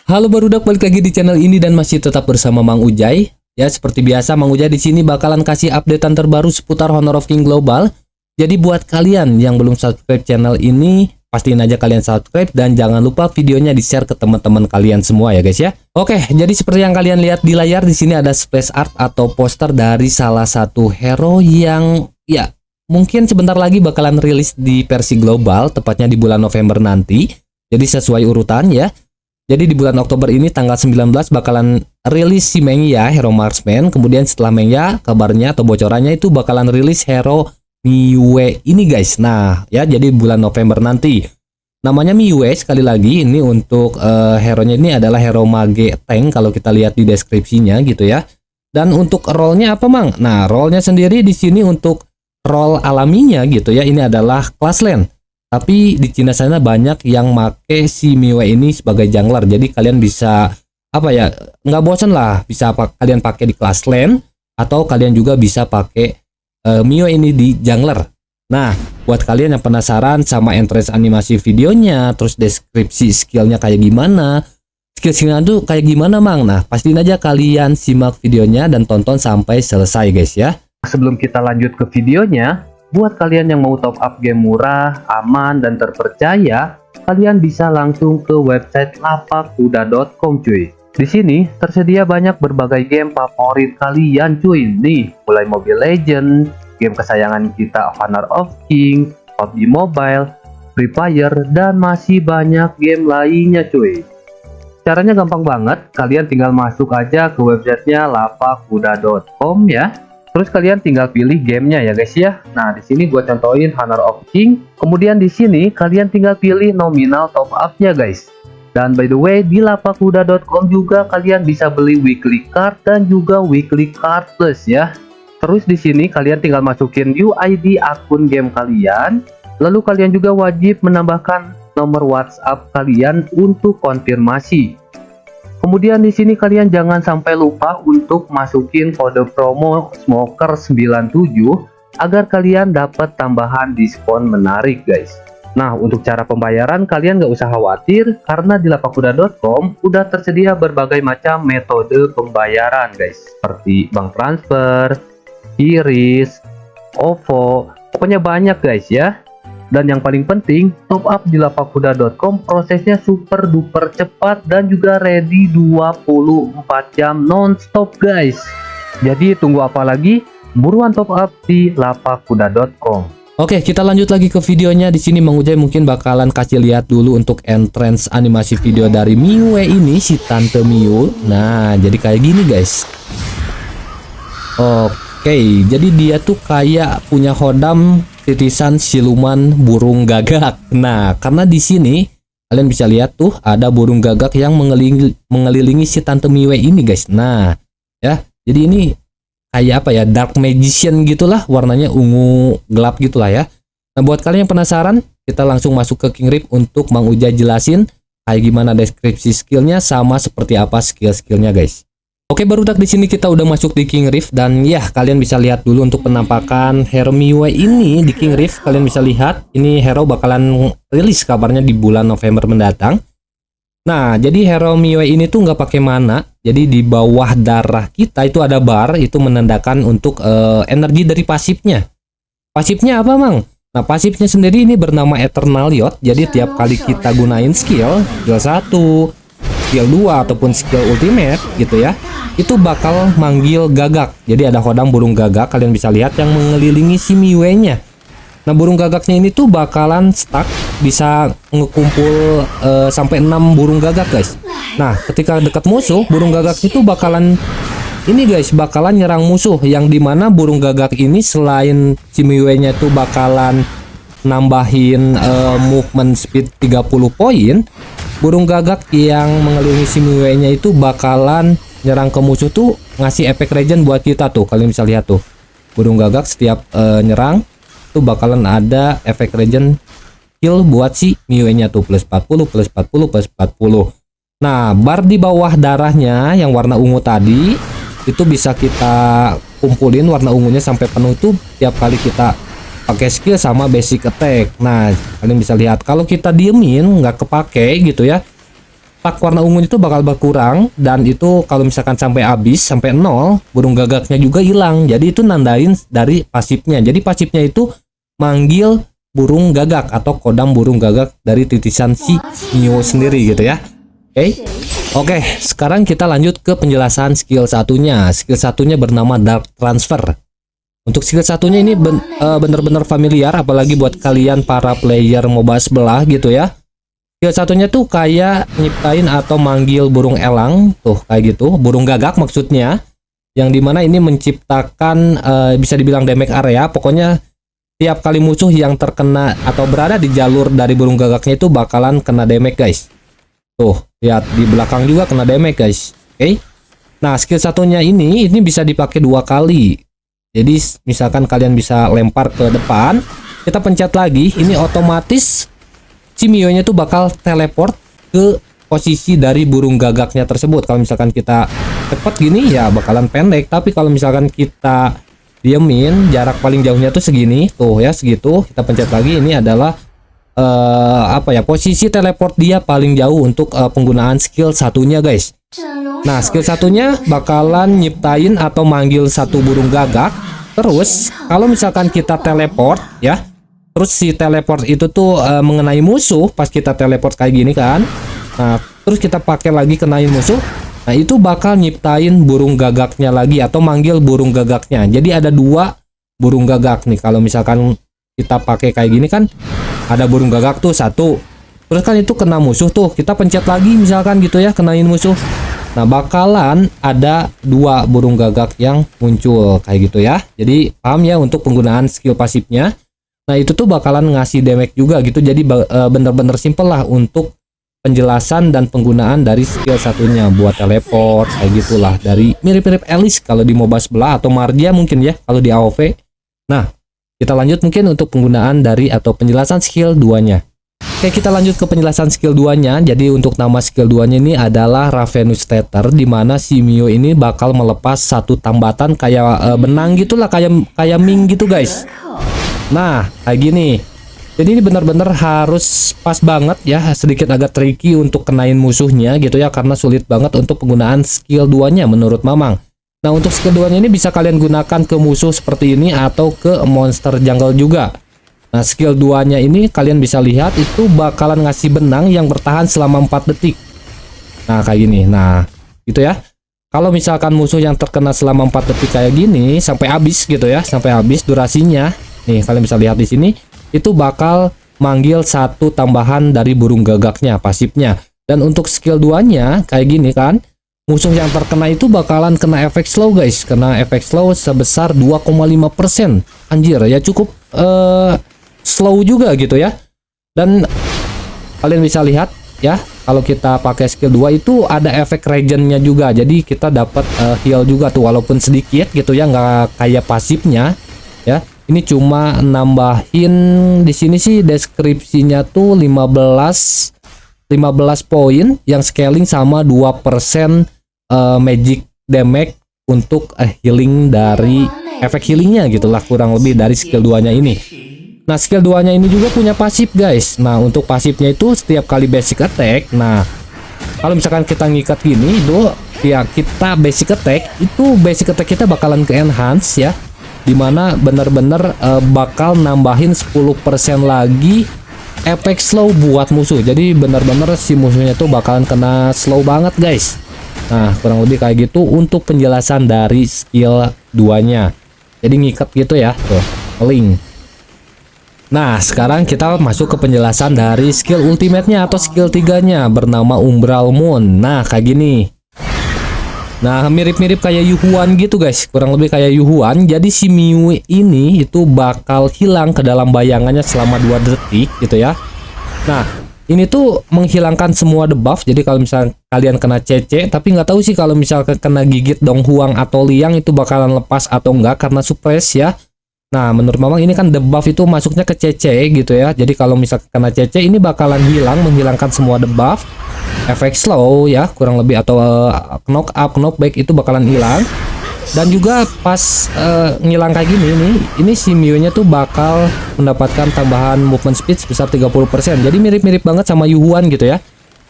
Halo barudak, balik lagi di channel ini dan masih tetap bersama Mang Ujay. Ya, seperti biasa Mang Ujay di sini bakalan kasih updatean terbaru seputar Honor of Kings Global. Jadi buat kalian yang belum subscribe channel ini, pastiin aja kalian subscribe dan jangan lupa videonya di-share ke teman-teman kalian semua ya guys ya. Oke, jadi seperti yang kalian lihat di layar di sini ada splash art atau poster dari salah satu hero yang ya mungkin sebentar lagi bakalan rilis di versi global, tepatnya di bulan November nanti. Jadi sesuai urutan ya. Jadi di bulan Oktober ini tanggal 19 bakalan rilis si Mengya, hero marksman. Kemudian setelah Mengya, kabarnya atau bocorannya itu bakalan rilis hero Miyue ini guys. Nah ya, jadi bulan November nanti. Namanya Miyue, sekali lagi ini untuk hero-nya ini adalah hero mage tank kalau kita lihat di deskripsinya gitu ya. Dan untuk role-nya apa Mang? Nah role-nya sendiri di sini untuk role alaminya gitu ya, ini adalah class lane. Tapi di Cina sana banyak yang make si Miyue ini sebagai jungler. Jadi kalian bisa apa ya, nggak bosan lah, bisa kalian pakai di class lane atau kalian juga bisa pakai Miyue ini di jungler. Nah, buat kalian yang penasaran sama entrance animasi videonya, terus deskripsi skillnya kayak gimana, skill-skillnya tuh kayak gimana Mang? Nah, pastiin aja kalian simak videonya dan tonton sampai selesai guys ya. Sebelum kita lanjut ke videonya, buat kalian yang mau top up game murah, aman, dan terpercaya, kalian bisa langsung ke website lapakuda.com cuy. Di sini tersedia banyak berbagai game favorit kalian cuy. Nih, mulai Mobile Legends, game kesayangan kita Honor of Kings, PUBG Mobile, Free Fire, dan masih banyak game lainnya cuy. Caranya gampang banget, kalian tinggal masuk aja ke websitenya lapakuda.com ya. Terus kalian tinggal pilih gamenya ya guys ya. Nah di sini gua contohin Honor of Kings. Kemudian di sini kalian tinggal pilih nominal top up-nya guys. Dan by the way di lapakuda.com juga kalian bisa beli weekly card dan juga weekly card plus ya. Terus di sini kalian tinggal masukin UID akun game kalian. Lalu kalian juga wajib menambahkan nomor WhatsApp kalian untuk konfirmasi. Kemudian di sini kalian jangan sampai lupa untuk masukin kode promo Smoker97 agar kalian dapat tambahan diskon menarik guys. Nah untuk cara pembayaran kalian nggak usah khawatir karena di lapakuda.com udah tersedia berbagai macam metode pembayaran guys, seperti bank transfer, QRIS, OVO, pokoknya banyak guys ya. Dan yang paling penting, top up di lapakuda.com prosesnya super duper cepat dan juga ready 24 jam non-stop guys. Jadi tunggu apa lagi? Buruan top up di lapakuda.com. Oke, kita lanjut lagi ke videonya. Di sini Mang Ujay mungkin bakalan kasih lihat dulu untuk entrance animasi video dari Miyue ini, si Tante Miyu. Nah, jadi kayak gini guys. Oke, jadi dia tuh kayak punya hodam titisan siluman burung gagak. Nah, karena di sini kalian bisa lihat tuh ada burung gagak yang mengelilingi si Tante Miyue ini guys. Nah, ya. Jadi ini kayak apa ya? Dark magician gitulah, warnanya ungu gelap gitulah ya. Nah, buat kalian yang penasaran, kita langsung masuk ke King Rift untuk Mang Ujay jelasin kayak gimana deskripsi skillnya sama seperti apa skill-skillnya guys. Oke barudak, di sini kita udah masuk di King Rift dan ya kalian bisa lihat dulu untuk penampakan hero Miyue ini di King Rift. Kalian bisa lihat ini hero bakalan rilis kabarnya di bulan November mendatang. Nah jadi hero Miyue ini tuh nggak pakai mana. Jadi di bawah darah kita itu ada bar, itu menandakan untuk energi dari pasifnya. Pasifnya apa Mang? Nah pasifnya sendiri ini bernama Eternal Yacht. Jadi tiap kali kita gunain skill 1, skill 2 ataupun skill ultimate gitu ya, itu bakal manggil gagak. Jadi ada hodam burung gagak, kalian bisa lihat yang mengelilingi si Miyue-nya. Nah burung gagaknya ini tuh bakalan stuck, bisa ngekumpul sampai 6 burung gagak guys. Nah ketika dekat musuh, burung gagak itu bakalan ini guys, bakalan nyerang musuh, yang dimana burung gagak ini selain si Miyue-nya tuh bakalan nambahin movement speed 30 poin, burung gagak yang mengelilingi si Miyue-nya itu bakalan nyerang ke musuh tuh ngasih efek regen buat kita tuh. Kalian bisa lihat tuh, burung gagak setiap nyerang tuh bakalan ada efek regen kill buat si Miyue-nya tuh, plus 40, plus 40, plus 40. Nah bar di bawah darahnya yang warna ungu tadi itu bisa kita kumpulin warna ungunya sampai penuh tuh tiap kali kita pakai skill sama basic attack. Nah kalian bisa lihat kalau kita diemin nggak kepake gitu ya, tak warna ungu itu bakal berkurang, dan itu kalau misalkan sampai habis, sampai 0, burung gagaknya juga hilang. Jadi itu nandain dari pasifnya. Jadi pasifnya itu manggil burung gagak atau kodam burung gagak dari titisan si Mio sendiri gitu ya. Oke, sekarang kita lanjut ke penjelasan skill satunya. Skill satunya bernama Dark Transfer. Untuk skill satunya ini bener-bener familiar, apalagi buat kalian para player MOBA sebelah gitu ya. Skill satunya tuh kayak nyiptain atau manggil burung elang, tuh kayak gitu, burung gagak maksudnya. Yang dimana ini menciptakan bisa dibilang damage area. Pokoknya tiap kali musuh yang terkena atau berada di jalur dari burung gagaknya itu bakalan kena damage guys. Tuh, lihat di belakang juga kena damage guys. Nah, skill satunya ini bisa dipakai 2 kali. Jadi misalkan kalian bisa lempar ke depan, kita pencet lagi, ini otomatis si Mio-nya tuh bakal teleport ke posisi dari burung gagaknya tersebut. Kalau misalkan kita cepat gini ya bakalan pendek, tapi kalau misalkan kita diemin, jarak paling jauhnya tuh segini, tuh ya segitu. Kita pencet lagi, ini adalah posisi teleport dia paling jauh untuk penggunaan skill satunya guys. Nah, skill satunya bakalan nyiptain atau manggil satu burung gagak. Terus kalau misalkan kita teleport ya, terus si teleport itu tuh mengenai musuh pas kita teleport kayak gini kan. Nah, terus kita pakai lagi kenain musuh. Nah, itu bakal nyiptain burung gagaknya lagi atau manggil burung gagaknya. Jadi ada 2 burung gagak nih. Kalau misalkan kita pakai kayak gini kan, ada burung gagak tuh 1. Terus kan itu kena musuh tuh, kita pencet lagi misalkan gitu ya, kenain musuh. Nah, bakalan ada 2 burung gagak yang muncul kayak gitu ya. Jadi paham ya untuk penggunaan skill pasifnya. Nah, itu tuh bakalan ngasih damage juga gitu. Jadi bener-bener simple lah untuk penjelasan dan penggunaan dari skill satunya buat teleport kayak gitulah. Dari mirip-mirip Alice kalau di MOBA sebelah, atau Mardia mungkin ya kalau di AoV. Nah, kita lanjut mungkin untuk penggunaan dari atau penjelasan skill 2-nya. Oke, kita lanjut ke penjelasan skill 2-nya. Jadi untuk nama skill 2-nya ini adalah Ravenous Tether, di mana si Mio ini bakal melepas satu tambatan kayak benang gitulah, kayak ming gitu guys. Nah, kayak gini. Jadi ini benar-benar harus pas banget ya, sedikit agak tricky untuk kenain musuhnya gitu ya, karena sulit banget untuk penggunaan skill 2-nya menurut Mamang. Nah, untuk skill 2-nya ini bisa kalian gunakan ke musuh seperti ini atau ke monster jungle juga. Nah, skill 2-nya ini kalian bisa lihat itu bakalan ngasih benang yang bertahan selama 4 detik. Nah, kayak gini. Nah, gitu ya. Kalau misalkan musuh yang terkena selama 4 detik kayak gini sampai habis gitu ya, sampai habis durasinya. Nih, kalian bisa lihat di sini itu bakal manggil satu tambahan dari burung gagaknya, pasifnya. Dan untuk skill 2-nya kayak gini kan. Musuh yang terkena itu bakalan kena efek slow guys, kena efek slow sebesar 2,5%. Anjir ya, cukup slow juga gitu ya. Dan kalian bisa lihat ya, kalau kita pakai skill 2 itu ada efek regennya juga. Jadi kita dapat heal juga tuh, walaupun sedikit gitu ya, nggak kayak pasifnya ya. Ini cuma nambahin, di sini sih deskripsinya tuh 15 poin yang scaling sama 2% magic damage untuk healing dari efek healingnya gitulah, kurang lebih dari skill 2-nya ini. Nah, skill 2-nya ini juga punya pasif guys. Nah, untuk pasifnya itu setiap kali basic attack, nah kalau misalkan kita ngikat gini itu ya, kita basic attack itu basic attack kita bakalan ke enhance ya, dimana bener-bener bakal nambahin 10% lagi efek slow buat musuh. Jadi bener-bener si musuhnya tuh bakalan kena slow banget guys. Nah, kurang lebih kayak gitu untuk penjelasan dari skill 2-nya. Jadi ngikat gitu ya, tuh, link. Nah, sekarang kita masuk ke penjelasan dari skill ultimate-nya atau skill 3-nya bernama Umbral Moon. Nah, kayak gini. Nah, mirip-mirip kayak Yuhuan gitu guys, kurang lebih kayak Yuhuan. Jadi si Mio ini itu bakal hilang ke dalam bayangannya selama 2 detik gitu ya. Nah, ini tuh menghilangkan semua debuff. Jadi kalau misalnya kalian kena CC, tapi nggak tahu sih kalau misalnya kena gigit Donghuang atau Liang itu bakalan lepas atau enggak karena suppress ya. Nah, menurut Mamang ini kan debuff itu masuknya ke CC gitu ya. Jadi kalau misalnya kena CC ini bakalan hilang, menghilangkan semua debuff. Efek slow ya, kurang lebih, atau knock up, knock back itu bakalan hilang. Dan juga pas ngilang kayak gini nih, ini si Mio-nya tuh bakal mendapatkan tambahan movement speed sebesar 30%. Jadi mirip-mirip banget sama Yuhuan gitu ya.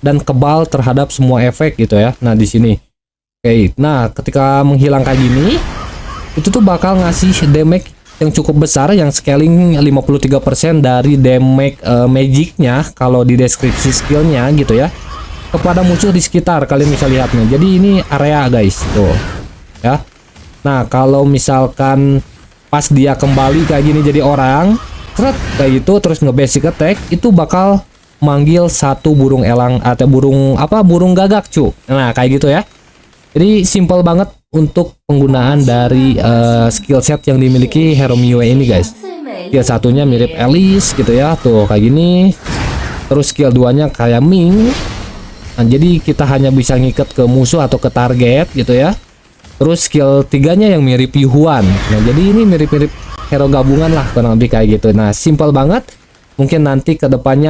dan kebal terhadap semua efek gitu ya. Nah, di sini. Oke. Nah, ketika menghilang kayak gini, itu tuh bakal ngasih damage yang cukup besar, yang scaling 53% dari damage magicnya kalau di deskripsi skillnya gitu ya, kepada musuh di sekitar. Kalian bisa lihat nih. Jadi ini area guys, tuh ya. Nah, kalau misalkan pas dia kembali kayak gini jadi orang, kayak gitu, terus nge-basic attack, itu bakal manggil satu burung elang atau burung gagak cu. Nah, kayak gitu ya. Jadi simple banget untuk penggunaan dari skill set yang dimiliki hero Miwe ini guys. Skill satunya mirip Alice gitu ya, tuh kayak gini. Terus skill 2-nya kayak Ming. Nah, jadi kita hanya bisa ngikat ke musuh atau ke target gitu ya. Terus skill 3-nya yang mirip Yuhuan. Nah, jadi ini mirip-mirip hero gabungan lah kurang lebih kayak gitu. Nah, simple banget. Mungkin nanti kedepannya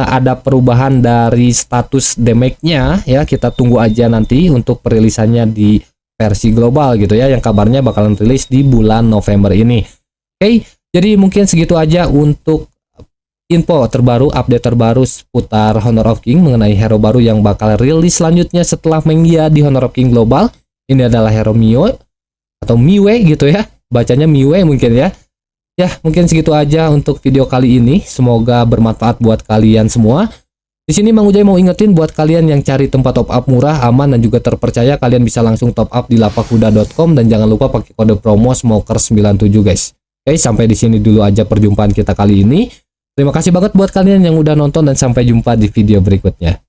ada perubahan dari status damage-nya ya. Kita tunggu aja nanti untuk perilisannya di versi global gitu ya, yang kabarnya bakalan rilis di bulan November ini. Oke, jadi mungkin segitu aja untuk info terbaru, update terbaru seputar Honor of King mengenai hero baru yang bakal rilis selanjutnya setelah Mengia di Honor of King global. Ini adalah hero Miwe atau Miwe gitu ya, bacanya Miwe mungkin ya. Ya, mungkin segitu aja untuk video kali ini. Semoga bermanfaat buat kalian semua. Di sini Mang Ujay mau ingetin buat kalian yang cari tempat top up murah, aman, dan juga terpercaya, kalian bisa langsung top up di lapakkuda.com dan jangan lupa pakai kode promo Smoker97 guys. Oke, sampai di sini dulu aja perjumpaan kita kali ini. Terima kasih banget buat kalian yang udah nonton dan sampai jumpa di video berikutnya.